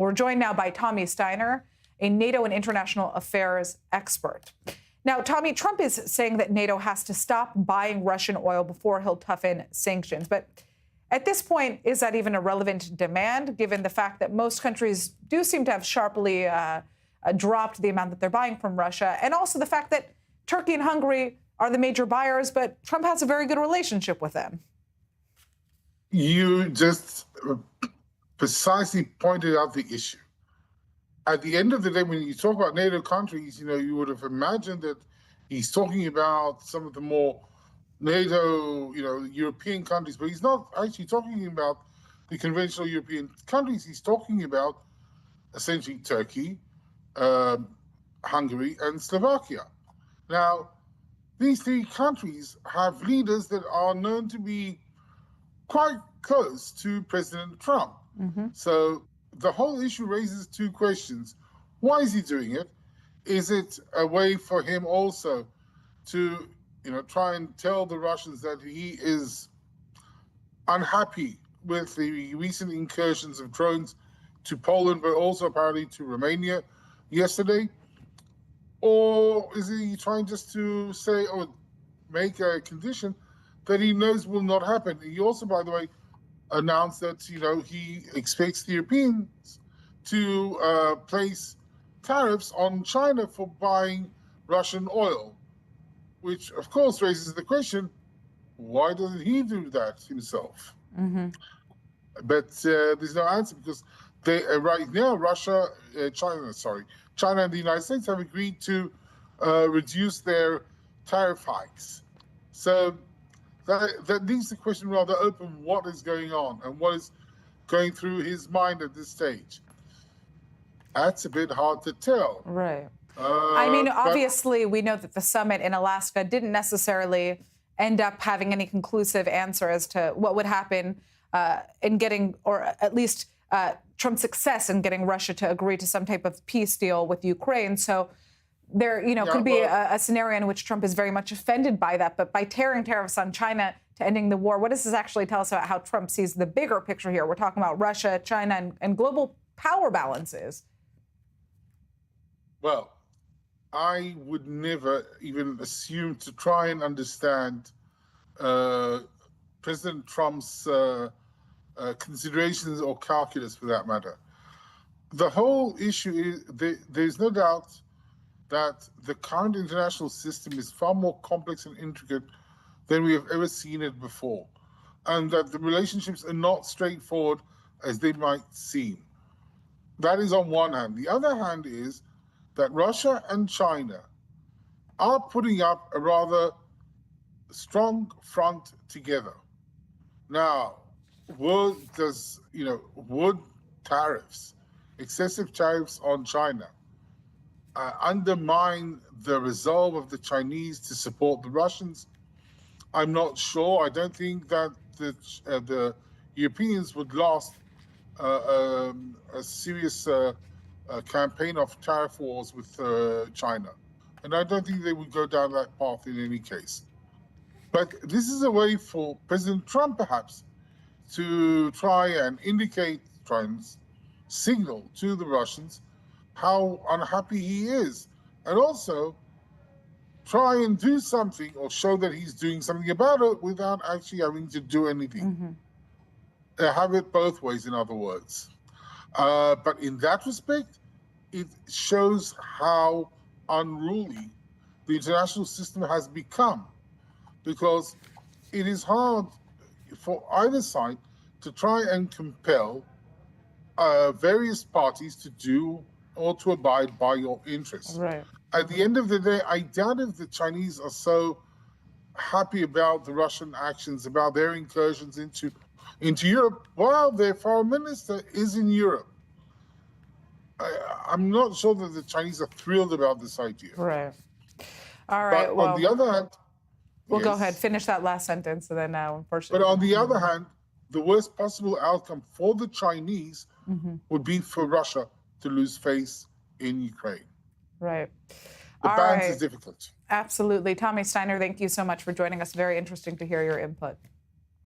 We're joined now by Tommy Steiner, a NATO and international affairs expert. Now, Tommy, Trump is saying that NATO has to stop buying Russian oil before he'll toughen sanctions. But at this point, is that even a relevant demand, given the fact that most countries do seem to have sharply dropped the amount that they're buying from Russia, and also the fact that Turkey and Hungary are the major buyers, but Trump has a very good relationship with them? You just precisely pointed out the issue. At the end of the day, when you talk about NATO countries, you would have imagined that he's talking about some of the more NATO, European countries, but he's not actually talking about the conventional European countries. He's talking about essentially Turkey, Hungary, and Slovakia. Now, these three countries have leaders that are known to be quite close to President Trump. Mm-hmm. So the whole issue raises two questions. Why is he doing it? Is it a way for him also to, try and tell the Russians that he is unhappy with the recent incursions of drones to Poland, but also apparently to Romania yesterday? Or is he trying just to say or make a condition that he knows will not happen? He also, by the way, announced that, he expects the Europeans to place tariffs on China for buying Russian oil, which, of course, raises the question, why doesn't he do that himself? Mm-hmm. But there's no answer because right now, China and the United States have agreed to reduce their tariff hikes. So that leaves the question rather open, what is going on and what is going through his mind at this stage? That's a bit hard to tell. Right. Obviously, we know that the summit in Alaska didn't necessarily end up having any conclusive answer as to what would happen in getting, or at least Trump's success in getting Russia to agree to some type of peace deal with Ukraine. So there, could be a scenario in which Trump is very much offended by that. But by tearing tariffs on China to ending the war, what does this actually tell us about how Trump sees the bigger picture here? We're talking about Russia, China, and global power balances. Well, I would never even assume to try and understand President Trump's considerations or calculus, for that matter. The whole issue is there's no doubt that the current international system is far more complex and intricate than we have ever seen it before, and that the relationships are not straightforward as they might seem. That is on one hand. The other hand is that Russia and China are putting up a rather strong front together. Now, would tariffs, excessive tariffs on China, undermine the resolve of the Chinese to support the Russians? I'm not sure. I don't think that the Europeans would last a serious campaign of tariff wars with China. And I don't think they would go down that path in any case. But this is a way for President Trump, perhaps, to try and signal to the Russians how unhappy he is, and also try and do something or show that he's doing something about it without actually having to do anything. Mm-hmm. Have it both ways, in other words. But in that respect, it shows how unruly the international system has become, because it is hard for either side to try and compel various parties to do or to abide by your interests. Right. At the end of the day, I doubt if the Chinese are so happy about the Russian actions, about their incursions into Europe, while their foreign minister is in Europe. I'm not sure that the Chinese are thrilled about this idea. Right. All right. But on the other hand... Well, yes. Go ahead. Finish that last sentence, and then now, unfortunately... But on the other hand, the worst possible outcome for the Chinese would be for Russia to lose face in Ukraine. Right. The balance is difficult. Absolutely. Tommy Steiner, thank you so much for joining us. Very interesting to hear your input.